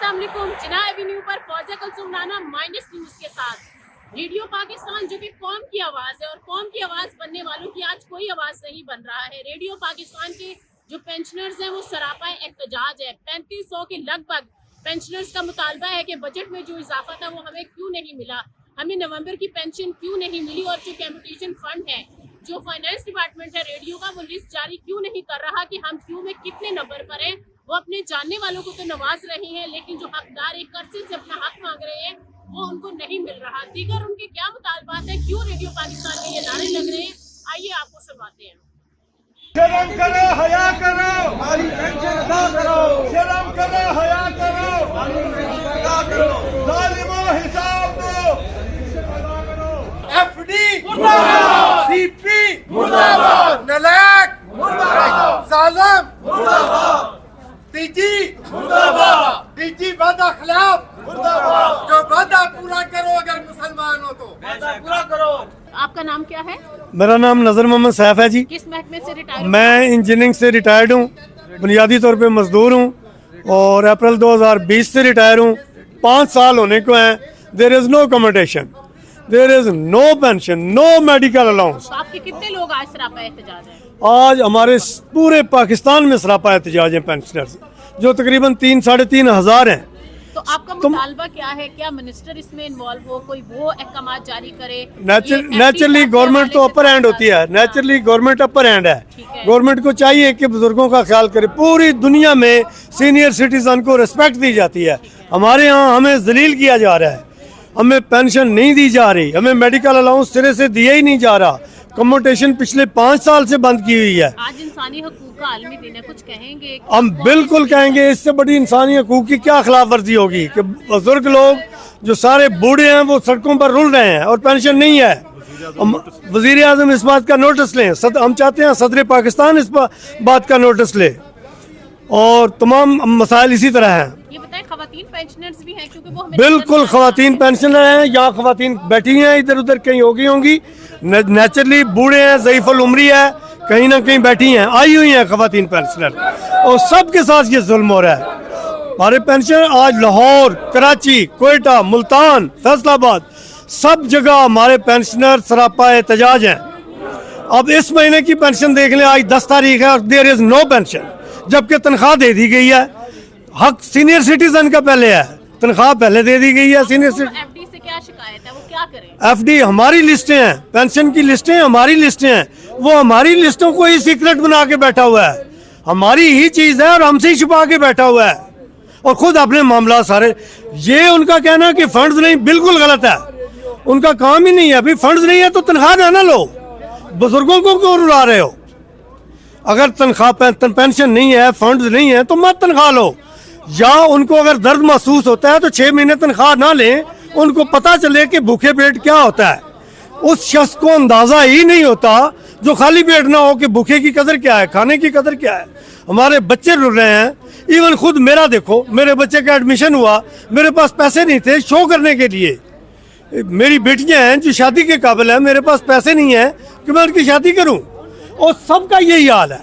अस्सलाम वालेकुम। जिना एवेन्यू पर फौजिया कुलसुम राना माइनस न्यूज के साथ। रेडियो पाकिस्तान जो कि कौम की आवाज है और कौम की आवाज बनने वालों की आज कोई आवाज नहीं बन रहा है। रेडियो पाकिस्तान के जो पेंशनर्स हैं वो सरापा एहतजाज है। 3500 के लगभग पेंशनर्स का मुतालबा है कि बजट में जो इजाफा था वो हमें क्यों नहीं मिला, हमें नवंबर की पेंशन क्यों नहीं मिली, और जो कम्यूटेशन फंड है, जो फाइनेंस डिपार्टमेंट है रेडियो का, वो लिस्ट जारी क्यों नहीं कर रहा कि हम क्यों में कितने नंबर पर हैं। वो अपने जानने वालों को तो नवाज रहे हैं, लेकिन जो हकदार एक कर्जे से अपना हक मांग रहे हैं वो उनको नहीं मिल रहा। दीगर उनके क्या मुतालबात है, क्यों रेडियो पाकिस्तान में ये नारे लग रहे हैं, आइए आपको सुनवाते हैं। शर्म करो, हया करो, हमारी पेंशन अदा करो। शर्म करो, हया करो, हमारी पेंशन अदा करो। जालिमों हिसाब दो, एफडी मुर्दाबाद, सीपी मुर्दाबाद, नलायक मुर्दाबाद, जालिम मुर्दाबाद, डीजी मुर्दाबाद, डीजी वादा खिलाफ मुर्दाबाद। जो वादा पूरा करो, अगर मुसलमान हो तो वादा पूरा करो। आपका नाम क्या है? मेरा नाम नजर मोहम्मद सैफ है जी। किस महकमे से रिटायर? मैं इंजीनियरिंग से रिटायर्ड हूँ, बुनियादी तौर पे मजदूर हूँ और अप्रैल 2020 से रिटायर हूँ। 5 साल होने को हैं। There is no commutation, there is no pension, no medical allowance. तो आपके कितने लोग आज सरापा एहतजाज हैं? आज हमारे पूरे पाकिस्तान में सरापा एहतजाज हैं पेंशनर्स, जो तकरीबन 3-3.5 हज़ार हैं। तो आपका मुतालबा क्या है? क्या मिनिस्टर इसमें इन्वॉल्व हो, कोई वो अहकाम जारी करे? नेचुरली गवर्नमेंट तो अपर हैंड होती है, नेचुरली गवर्नमेंट अपर हैंड है। गवर्नमेंट को चाहिए कि बुजुर्गों का ख्याल करे। पूरी दुनिया में सीनियर सिटीजन को रिस्पेक्ट दी जाती है, हमारे यहाँ हमें जलील किया जा रहा है। हमें पेंशन नहीं दी जा रही, हमें मेडिकल अलाउंस सिरे से दिया ही नहीं जा रहा। कम्यूटेशन पिछले 5 साल से बंद की हुई है। आज इंसानी हकूक का आलमी दिन है, कुछ कहेंगे? हम बिल्कुल कहेंगे, इससे बड़ी इंसानी हकूक की क्या खिलाफ वर्जी होगी कि बुजुर्ग लोग जो सारे बूढ़े हैं वो सड़कों पर रुल रहे हैं और पेंशन नहीं है। वजीर आजम इस बात का नोटिस लें। हम चाहते हैं सदर पाकिस्तान इस बात का नोटिस ले, और तमाम मसाइल इसी तरह हैं। ये बताएं, खवातीन पेंशनर्स भी हैं? क्योंकि वो हमें बिल्कुल खवातीन पेंशनर हैं, यहाँ खवातीन बैठी हैं, इधर उधर कहीं होंगी। नेचुरली बूढ़े हैं, ज़ईफ़ुल उम्री है, कहीं ना कहीं बैठी हैं, आई हुई हैं खवातीन पेंशनर, और सबके साथ ये जुल्म हो रहा है। हमारे पेंशनर आज लाहौर, कराची, कोयटा, मुल्तान, फैसलाबाद, सब जगह हमारे पेंशनर सरापा एहतजाज हैं। अब इस महीने की पेंशन देख लें, आज 10 तारीख है और देयर इज नो पेंशन, जबकि तनख्वाह दे दी गई है। हक सीनियर सिटीजन का पहले है, तनख्वाह पहले दे दी गई है सीनियर सिटीजन। एफडी से क्या शिकायत है, वो क्या करें? एफडी हमारी लिस्टें हैं, पेंशन की लिस्टें हमारी लिस्टें हैं, वो हमारी लिस्टों को ही सीक्रेट बना के बैठा हुआ है। हमारी ही चीज है और हमसे ही छुपा के बैठा हुआ है, और खुद अपने मामला सारे। ये उनका कहना कि फंड्स नहीं, बिल्कुल गलत है। उनका काम ही नहीं है। अभी फंड्स नहीं है तो तनख्वाह देना लो, बुजुर्गों को क्यों रुला रहे हो? अगर तनख्वाह पेंशन नहीं है, फंड्स नहीं है, तो मत तनख्वाह लो। या उनको अगर दर्द महसूस होता है तो 6 महीने तनख्वाह ना लें, उनको पता चले कि भूखे पेट क्या होता है। उस शख्स को अंदाजा ही नहीं होता जो खाली पेट ना हो कि भूखे की कदर क्या है, खाने की कदर क्या है। हमारे बच्चे रुल रहे हैं। इवन खुद मेरा देखो, मेरे बच्चे का एडमिशन हुआ, मेरे पास पैसे नहीं थे शो करने के लिए। मेरी बेटियां हैं जो शादी के काबिल है, मेरे पास पैसे नहीं है कि मैं उनकी शादी करूं, और सबका यही हाल है।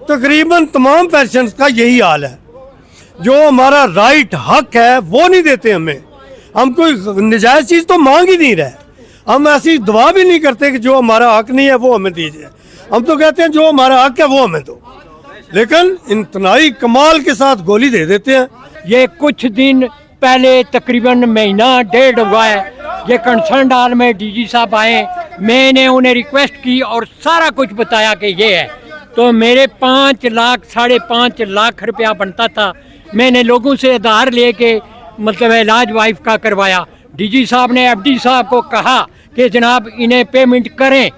तकरीबन तमाम पेंशन का यही हाल है। जो हमारा राइट हक है वो नहीं देते हमें। हम कोई नजायज चीज तो मांग ही नहीं रहे, हम ऐसी दुआ भी नहीं करते कि जो हमारा हक नहीं है वो हमें दीजिए। हम तो कहते हैं जो हमारा हक है वो हमें दो, लेकिन इंतनाई कमाल के साथ गोली दे देते हैं। ये कुछ दिन पहले तकरीबन महीना 1.5 हुआ है, ये कंसर्न हाल में डीजी साहब आए, मैंने उन्हें रिक्वेस्ट की और सारा कुछ बताया कि ये है। तो मेरे 5 लाख 5.5 लाख रुपया बनता था। मैंने लोगों से आधार लेके मतलब इलाज वाइफ का करवाया। डीजी साहब ने एफडी साहब को कहा कि जनाब इन्हें पेमेंट करें।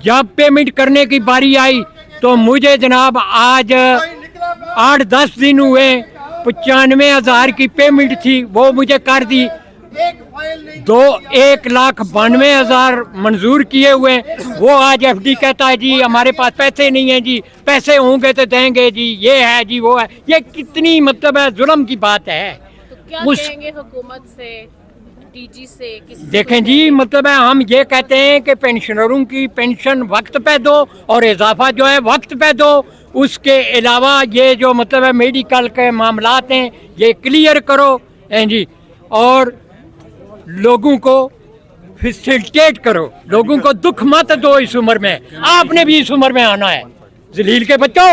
जब पेमेंट करने की बारी आई तो मुझे जनाब आज 8-10 दिन हुए, 95,000 की पेमेंट थी वो मुझे कर दी। 1,92,000 मंजूर किए हुए, वो आज एफडी कहता है जी हमारे पास पैसे नहीं है जी, पैसे होंगे तो देंगे जी, ये है जी वो है। ये कितनी मतलब है जुल्म की बात है। तो क्या कहेंगे हुकूमत से? डीजी से किसी से देखें कोई जी, नहीं? मतलब है हम ये कहते हैं कि पेंशनरों की पेंशन वक्त पे दो और इजाफा जो है वक्त पे दो। उसके अलावा ये जो मतलब है मेडिकल के मामलात हैं ये क्लियर करो हैं जी, और लोगों को फैसिलिटेट करो, लोगों को दुख मत दो इस उम्र में। आपने भी इस उम्र में आना है जलील के बच्चों।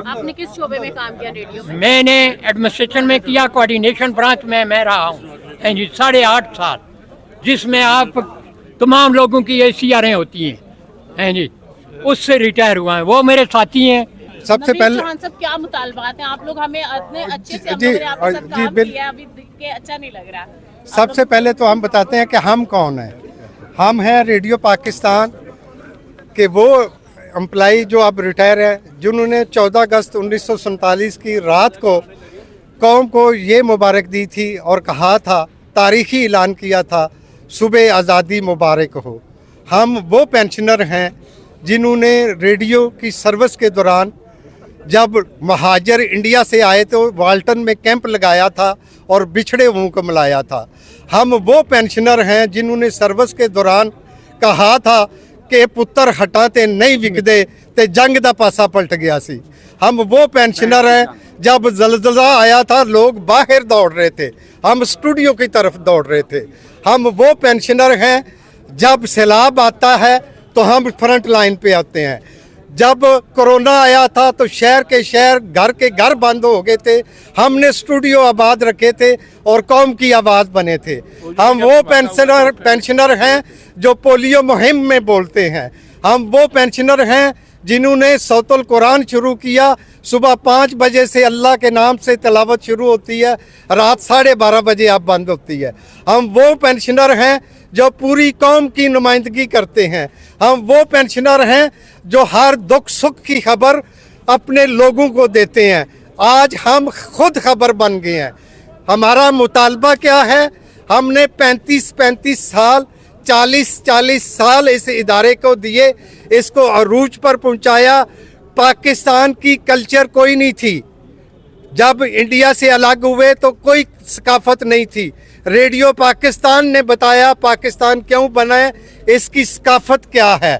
आपने किस शोबे में काम किया रेडियो में? मैंने एडमिनिस्ट्रेशन में किया, कोऑर्डिनेशन ब्रांच में मैं रहा हूँ हैं जी 8.5 साल, जिसमें आप तमाम लोगों की ACRएं होती हैं जी, उससे रिटायर हुआ है। वो मेरे साथी हैं। सबसे नवीन पहले चौहान साहब, क्या मुतालबात हैं? आप लोग हमें इतने अच्छे से हम जी, लोगों ने आपके साथ जी, काम किया है, अभी देख के अच्छा नहीं लग रहा। सबसे पहले तो हम बताते हैं कि हम कौन हैं। हम हैं रेडियो पाकिस्तान के वो एम्प्लाई जो अब रिटायर हैं, जिन्होंने 14 अगस्त 1947 की रात को कौम को ये मुबारक दी थी और कहा था, तारीखी ऐलान किया था, सुबह आज़ादी मुबारक हो। हम वो पेंशनर हैं जिन्होंने रेडियो की सर्विस के दौरान जब महाजर इंडिया से आए तो वाल्टन में कैंप लगाया था और बिछड़े हुओं को मिलाया था। हम वो पेंशनर हैं जिन्होंने सर्विस के दौरान कहा था कि पुत्र हटाते नहीं विकदे ते जंग दा पासा पलट गया सी। हम वो पेंशनर हैं जब जलजला आया था लोग बाहर दौड़ रहे थे, हम स्टूडियो की तरफ दौड़ रहे थे। हम वो पेंशनर हैं जब सैलाब आता है तो हम फ्रंट लाइन पे आते हैं। जब कोरोना आया था तो शहर के शहर घर के घर बंद हो गए थे, हमने स्टूडियो आबाद रखे थे और कौम की आवाज़ बने थे। हम वो पेंशनर हैं जो पोलियो मुहिम में बोलते हैं। हम वो पेंशनर हैं जिन्होंने सौतुल कुरान शुरू किया। सुबह 5 बजे से अल्लाह के नाम से तिलावत शुरू होती है, रात 12:30 बजे अब बंद होती है। हम वो पेंशनर हैं जो पूरी कौम की नुमाइंदगी करते हैं। हम वो पेंशनर हैं जो हर दुख सुख की खबर अपने लोगों को देते हैं। आज हम खुद खबर बन गए हैं। हमारा मुतालबा क्या है? हमने 35 साल 40 साल इस इदारे को दिए, इसको अरूज पर पहुंचाया। पाकिस्तान की कल्चर कोई नहीं थी। जब इंडिया से अलग हुए तो कोई सकाफत नहीं थी। रेडियो पाकिस्तान ने बताया पाकिस्तान क्यों बना है, इसकी सकाफत क्या है,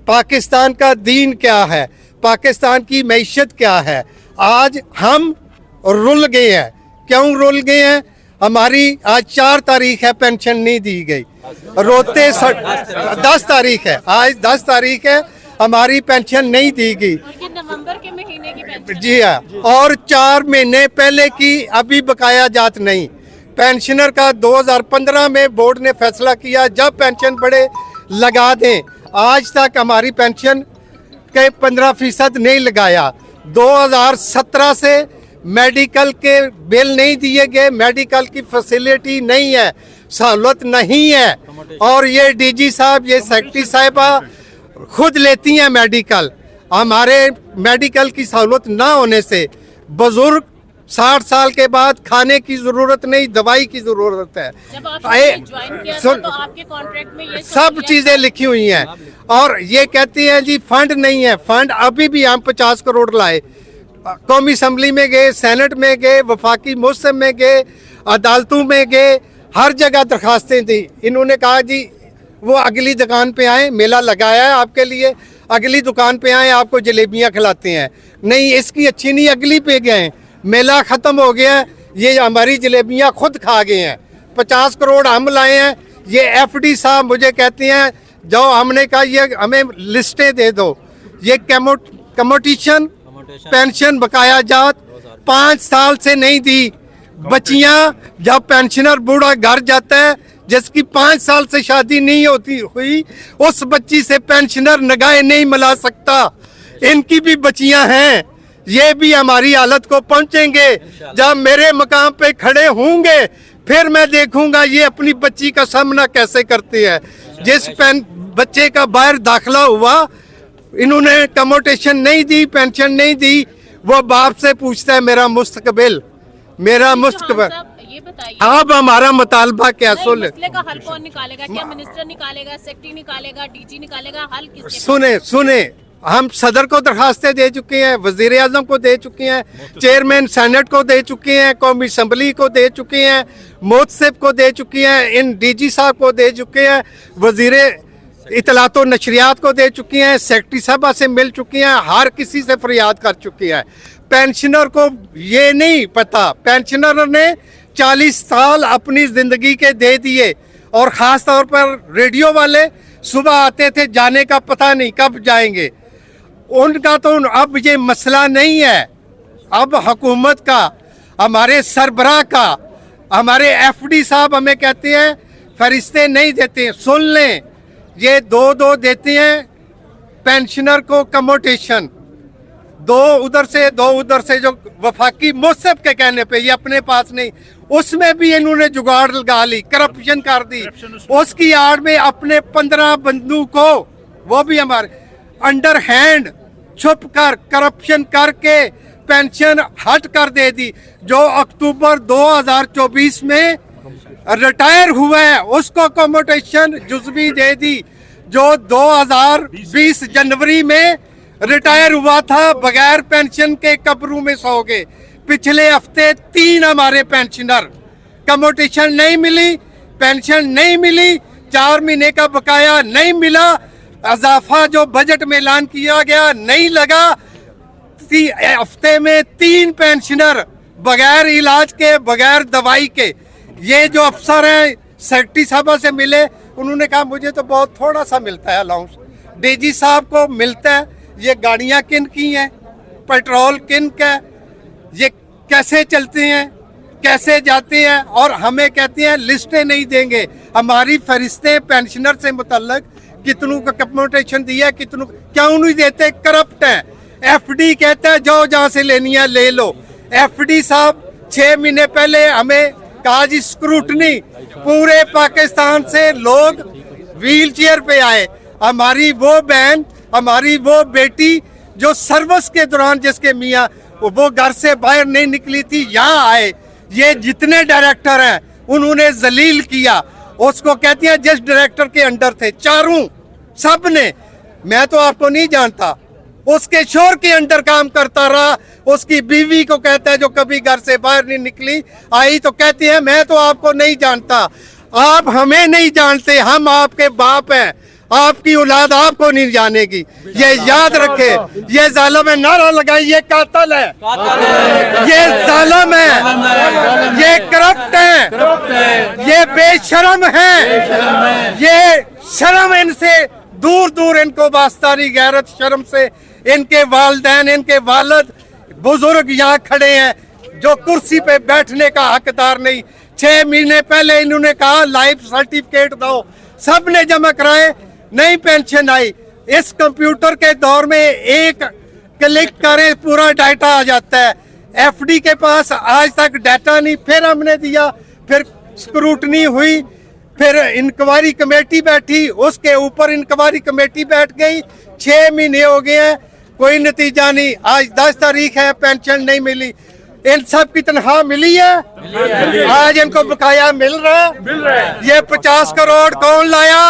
पाकिस्तान का दीन क्या है, पाकिस्तान की मैशत क्या है। आज हम रुल गए हैं। क्यों रुल गए हैं? हमारी आज 4 तारीख है, पेंशन नहीं दी गई। रोते 10 तारीख है, आज 10 तारीख है, हमारी पेंशन नहीं दी गई। और ये नवंबर के महीने की पेंशन जी हाँ, और 4 महीने पहले की अभी बकाया जात नहीं। पेंशनर का 2015 में बोर्ड ने फैसला किया जब पेंशन बढ़े लगा दें। आज तक हमारी पेंशन के 15% नहीं लगाया। 2017 से मेडिकल के बिल नहीं दिए गए, मेडिकल की फैसिलिटी नहीं है, सहूलत नहीं है। और ये डीजी साहब, ये सेक्रेटरी साहिबा खुद लेती हैं मेडिकल। हमारे मेडिकल की सहूलत ना होने से बुजुर्ग 60 साल के बाद खाने की जरूरत नहीं, दवाई की जरूरत है। जब आपने ज्वाइन किया था तो आपके कॉन्ट्रैक्ट में ये सब चीजें लिखी हुई हैं। और ये कहती हैं जी फंड नहीं है। फंड अभी भी हम 50 करोड़ लाए, कौमी असम्बली में गए, सेनेट में गए, वफाकी मौसम में गए, अदालतों में गए, हर जगह दरखास्तें थी। इन्होंने कहा जी वो अगली दुकान पे आए, मेला लगाया है आपके लिए, अगली दुकान पे आए आपको जलेबियां खिलाते हैं। नहीं, इसकी अच्छी नहीं, अगली पे गए, मेला ख़त्म हो गया, ये हमारी जलेबियां खुद खा गए हैं। 50 करोड़ हम लाए हैं। ये FD साहब मुझे कहते हैं जो हमने कहा ये हमें लिस्टें दे दो। ये कमोटिशन पेंशन बकाया जात 5 साल से नहीं दी। बच्चियां, जब पेंशनर बूढ़ा घर जाता है जिसकी 5 साल से शादी नहीं होती हुई, उस बच्ची से पेंशनर निगाहें नहीं मिला सकता। इनकी भी बच्चियां हैं, ये भी हमारी हालत को पहुंचेंगे। जब मेरे मकाम पे खड़े होंगे फिर मैं देखूंगा ये अपनी बच्ची का सामना कैसे करते हैं। जिस बच्चे का बाहर दाखिला हुआ, इन्होंने कमोटेशन नहीं दी, पेंशन नहीं दी, वो बाप से पूछता है मेरा मुस्तकबिल, मेरा मुस्तकबिल। ये बताइए अब हमारा मुतालबा क्या सुन, मसले का हल कौन निकालेगा? क्या मिनिस्टर निकालेगा, सेक्रेटरी निकालेगा, डीजी निकालेगा? हल किसके? सुने हम सदर को दरखास्तें दे चुके हैं, वजीर आजम को दे चुके हैं, चेयरमैन सेनेट को दे चुके हैं, कौमी असम्बली को दे चुके हैं, मोतसिब को दे चुके हैं, इन डीजी साहब को दे चुके हैं, वजीर इतलात व नशरियात को दे चुके हैं, सेक्रेटरी साहबा से मिल चुके हैं, हर किसी से फरियाद कर चुके हैं। पेंशनर को ये नहीं पता, पेंशनर ने 40 साल अपनी ज़िंदगी के दे दिए, और ख़ास तौर पर रेडियो वाले सुबह आते थे, जाने का पता नहीं कब जाएंगे। उनका तो अब ये मसला नहीं है, अब हुकूमत का, हमारे सरबराह का, हमारे एफडी साहब हमें कहते हैं फरिश्ते नहीं देते। सुन लें, ये 2-2 देते हैं पेंशनर को कमोटेशन, 2 उधर से 2 उधर से, जो वफाकी मुसब के कहने पे, ये अपने पास नहीं, उसमें भी इन्होंने जुगाड़ लगा ली, करप्शन कर दी। उसकी आड़ में अपने 15 बंधु को, वो भी हमारे अंडर हैंड छुप कर करप्शन करके पेंशन हट कर दे दी। जो अक्टूबर 2024 में रिटायर हुआ है उसको कमोटेशन जुज़वी दे दी। जो 2020 जनवरी में रिटायर हुआ था बगैर पेंशन के कब्रों में सो गए। पिछले हफ्ते 3 हमारे पेंशनर, कमोटेशन नहीं मिली, पेंशन नहीं मिली, 4 महीने का बकाया नहीं मिला, इजाफा जो बजट में ऐलान किया गया नहीं लगा। हफ्ते में 3 पेंशनर बगैर इलाज के, बगैर दवाई के। ये जो अफसर हैं सेक्रेटरी साहबा से मिले, उन्होंने कहा मुझे तो बहुत थोड़ा सा मिलता है अलाउंस, डीजी साहब को मिलता है। ये गाड़ियाँ किन की हैं, पेट्रोल किन का, ये कैसे चलते हैं, कैसे जाते हैं, और हमें कहते हैं लिस्टें नहीं देंगे। हमारी फरिश्ते पेंशनर से मुतल्लक कितनों का कम्यूटेशन दिया, कितनों क्यों नहीं देते, करप्ट है। एफडी कहता है जाओ जहाँ से लेनी है ले लो। एफडी साहब 6 महीने पहले हमें कहा जी स्क्रूटनी, पूरे पाकिस्तान से लोग व्हील चेयर पे आए। हमारी वो बहन, हमारी वो बेटी जो सर्विस के दौरान जिसके मियाँ वो घर से बाहर नहीं निकली थी, यहाँ आए। ये जितने डायरेक्टर हैं उन्होंने जलील किया। उसको कहती हैं जिस डायरेक्टर के अंडर थे, चारों सब ने, मैं तो आपको नहीं जानता, उसके शोर के अंडर काम करता रहा। उसकी बीवी को कहता है जो कभी घर से बाहर नहीं निकली, आई तो कहती है मैं तो आपको नहीं जानता। आप हमें नहीं जानते, हम आपके बाप हैं, आपकी औलाद आपको नहीं जानेगी। ये याद रखे, ये जालिम है, नारा लगाए, ये कातिल है, ये जालिम है, ये करप्ट है, ये बेशरम है। ये शर्म इनसे दूर दूर, इनको वास्तारी गैरत शर्म से। इनके वालिदैन, इनके वालिद बुजुर्ग यहाँ खड़े हैं जो कुर्सी पे बैठने का हकदार नहीं। 6 महीने पहले इन्होंने कहा लाइफ सर्टिफिकेट दो, सब ने जमा कराए, नहीं पेंशन आई। इस कंप्यूटर के दौर में एक क्लिक करें पूरा डाटा आ जाता है। एफडी के पास आज तक डाटा नहीं। फिर हमने दिया, फिर स्क्रूटनी हुई, फिर इंक्वायरी कमेटी बैठी, उसके ऊपर इंक्वायरी कमेटी बैठ गई। 6 महीने हो गए हैं, कोई नतीजा नहीं। आज 10 तारीख है, पेंशन नहीं मिली। इन सब की तनख्वाह मिली है, आज इनको बकाया मिल रहा है। ये 50 करोड़ कौन लाया?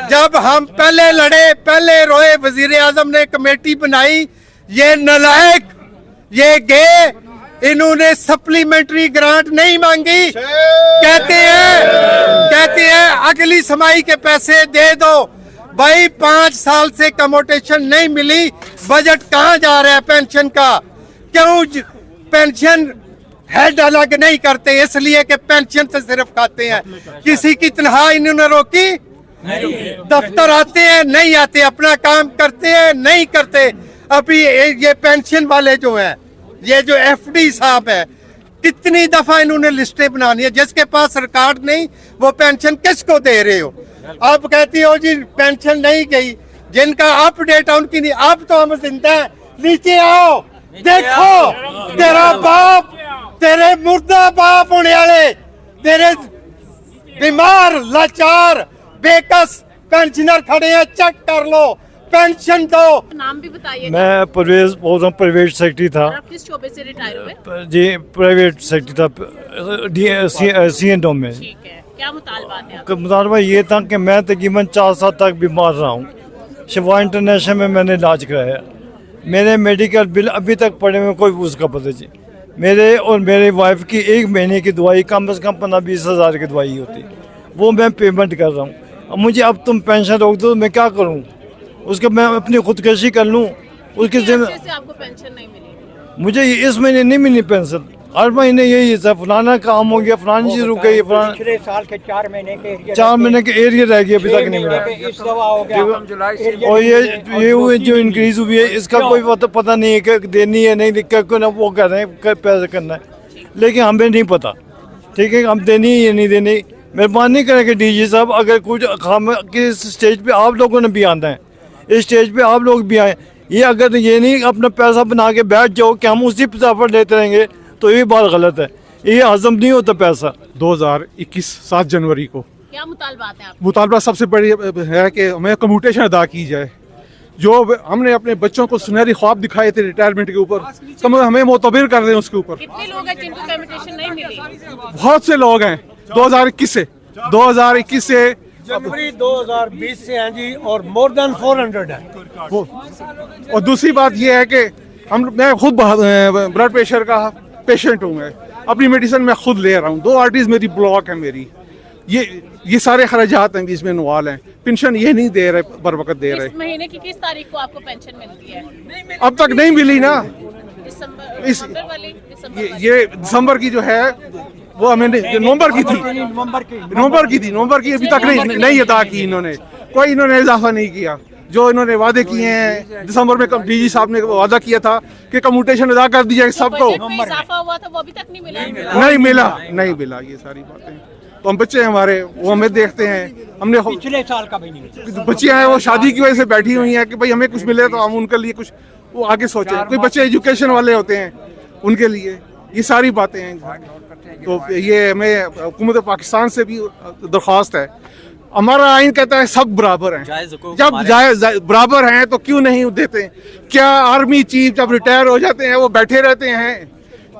जब हम पहले लड़े, पहले रोए, वजीर आजम ने कमेटी बनाई। ये नलायक, ये गए, इन्होंने सप्लीमेंट्री ग्रांट नहीं मांगी। कहते हैं अगली समाई के पैसे दे दो। भाई 5 साल से कमोटेशन नहीं मिली, बजट कहाँ जा रहा है पेंशन का? क्यों पेंशन हेड अलग नहीं करते? इसलिए कि पेंशन से सिर्फ खाते हैं। किसी की तनख्वाह इन्होंने रोकी? दफ्तर आते हैं नहीं आते, अपना काम करते हैं नहीं करते। अभी ये पेंशन वाले जो हैं, ये जो एफडी साहब है, कितनी दफा इन्होंने लिस्टें बनानी है। जिसके पास रिकॉर्ड नहीं वो पेंशन किसको दे रहे हो? अब कहती हो जी पेंशन नहीं गई, जिनका अपडेट है उनकी नहीं। अब तो हम जिंदा हैं, नीचे आओ, देखो तेरा बाप, तेरे मुर्दा बाप होने वाले, तेरे बीमार लाचार बेकस पेंशनर खड़े हैं, चेक कर लो, पेंशन दो। नाम भी बताइए। मैं परवेज बोल रहा हूँ, प्राइवेट सेक्रेटरी था। आप किस शोबे से रिटायर हुए? जी प्राइवेट सेक्रेटरी था CNO में। ठीक है, क्या मुतालबात है आपके? मुतालबा ये था कि मैं तकरीबन 4 साल तक बीमार रहा हूँ। शिवा इंटरनेशनल में मैंने इलाज कराया। मेरे मेडिकल बिल अभी तक पड़े हुए, कोई उसका पता जी। मेरे और मेरे वाइफ की 1 महीने की दवाई कम से कम 15-20 हज़ार की दवाई होती, वो मैं पेमेंट कर रहा हूँ। अब मुझे अब तुम पेंशन रोक दो, मैं क्या करूँ? उसके मैं अपनी खुदकशी कर लूँ? उसके कितने दिन अरसे से आपको पेंशन नहीं मिली? मुझे इस महीने नहीं मिली पेंशन, हर महीने यही है, फलाना काम हो गया, फलानी चीज रुक गई, फलाना पिछले साल के 4 महीने के 4 महीने के एरिया रह गया, अभी तक नहीं मिला। इस दवा हो गया और ये हुए जो इंक्रीज हुई है, इसका कोई पता नहीं है कि देनी है नहीं, क्यों ना वो कर रहे हैं पैसे करना है, लेकिन हमें नहीं पता। ठीक है, हम देनी है या नहीं देनी। मेहरबानी करें कि डीजी साहब, अगर कुछ हम किस स्टेज पे आप लोगों ने भी आना है, इस स्टेज पे आप लोग भी आए। ये अगर ये नहीं अपना पैसा बना के बैठ जाओ कि हम उसी पैसा पर लेते रहेंगे, तो ये बात गलत है। ये हजम नहीं होता पैसा। 2021 7 जनवरी को क्या मुतालबात है आपके? मुतालबा सबसे बड़ी है कि हमें कम्यूटेशन अदा की जाए। जो हमने अपने बच्चों को सुनहरी ख्वाब दिखाए थे रिटायरमेंट के ऊपर, तो हमें मोतबिर कर दें उसके ऊपर। कितने लोग हैं जिनको कम्यूटेशन नहीं मिली? बहुत से लोग हैं 2021 से जनवरी 2020 से हैं जी, और मोर देन 400 है। और दूसरी बात यह है कि मैं खुद ब्लड प्रेशर का पेशेंट हूँ। मैं अपनी मेडिसिन मैं खुद ले रहा हूँ। 2 आर्टरीज मेरी ब्लॉक है मेरी। ये सारे खर्चात हैं जिसमें इन्वॉल्व हैं। पेंशन ये नहीं दे रहे, बर वक्त दे रहे। इस महीने की किस तारीख को आपको पेंशन मिलती है? अब तक नहीं मिली ना। दिसंबर इस- नवंबर वाली? दिसंबर वाली? ये दिसंबर की जो है वो हमें नवंबर की थी, नवंबर की अभी तक नहीं अदा की इन्होंने। कोई इन्होंने इजाफा नहीं किया। जो इन्होंने वादे किए हैं दिसंबर में, डीजी साहब ने वादा किया था कि कम्यूटेशन अदा कर दी जाए सबको, बजट में इजाफा हुआ था वो अभी तक नहीं मिला? नहीं मिला। ये सारी बातें तो हम बच्चे हमारे वो हमें देखते हैं। हमने पिछले साल का भी नहीं मिला। बच्चियां हैं वो शादी की वजह से बैठी हुई हैं कि भाई हमें कुछ मिले तो हम उनके लिए कुछ वो आगे सोचें। कोई बच्चे एजुकेशन वाले होते हैं, उनके लिए ये सारी बातें हैं। तो ये हमें हुकूमत पाकिस्तान से भी दरख्वास्त है। हमारा आइन कहता है सब बराबर हैं। जब जायज बराबर हैं तो क्यों नहीं देते? क्या आर्मी चीफ जब रिटायर हो जाते हैं वो बैठे रहते हैं?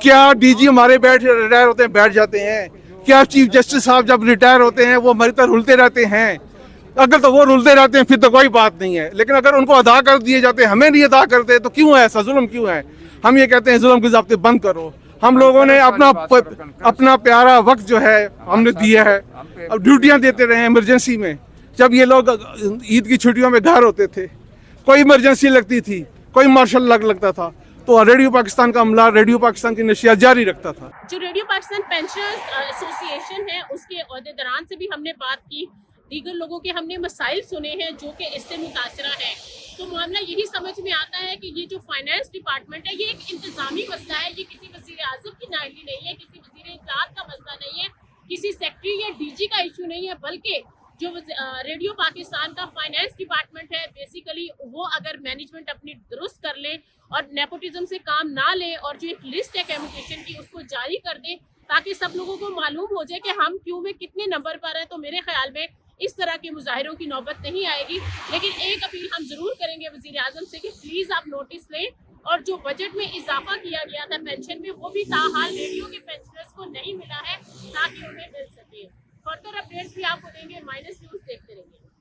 क्या डीजी हमारे रिटायर होते हैं बैठ जाते हैं? क्या चीफ जस्टिस साहब जब रिटायर होते हैं वो हमारी तरह रुलते रहते हैं? अगर तो वो रुलते रहते हैं फिर तो कोई बात नहीं है, लेकिन अगर उनको अदा कर दिए जाते हैं, हमें नहीं अदा करते, तो क्यों है ऐसा जुल्म? क्यों है? हम ये कहते हैं जुल्म के ज़ाब्ते बंद करो। हम लोगों ने अपना प्यारा वक्त जो है हमने दिया है। अब ड्यूटियां देते रहे इमरजेंसी में। जब ये लोग ईद की छुट्टियों में घर होते थे, कोई इमरजेंसी लगती थी, कोई मार्शल लगता था, तो रेडियो पाकिस्तान का अमला रेडियो पाकिस्तान की नशियात जारी रखता था। जो रेडियो पाकिस्तान पेंशनर्स एसोसिएशन है उसके अहदेदारान से भी हमने बात की, दीगर लोगों के हमने मसाइल सुने हैं जो कि इससे मुतासरा है। तो मामला यही समझ में आता है कि ये जो फाइनेंस डिपार्टमेंट है ये एक इंतजामी मसला है। ये किसी वज़ीर आज़म की नाइली नहीं है, किसी वज़ीर इत्तलात का मसला नहीं है, किसी सेक्रेटरी या डीजी का इशू नहीं है, बल्कि जो रेडियो पाकिस्तान का फाइनेंस डिपार्टमेंट है बेसिकली वो अगर मैनेजमेंट अपनी दुरुस्त कर ले और नेपोटिज्म से काम ना ले और जो एक लिस्ट है कम्युनिकेशन की उसको जारी कर दे ताकि सब लोगों को मालूम हो जाए कि हम क्यों में कितने नंबर पर हैं, तो मेरे ख्याल में इस तरह के मुजाहिरों की नौबत नहीं आएगी। लेकिन एक अपील हम जरूर करेंगे वज़ीर आज़म से कि प्लीज़ आप नोटिस लें और जो बजट में इजाफा किया गया था पेंशन में वो भी ताहाल रेडियो के पेंशनर्स को नहीं मिला है ताकि उन्हें मिल सके। फर्दर अपडेट्स भी आपको देंगे। माइनस न्यूज़ देखते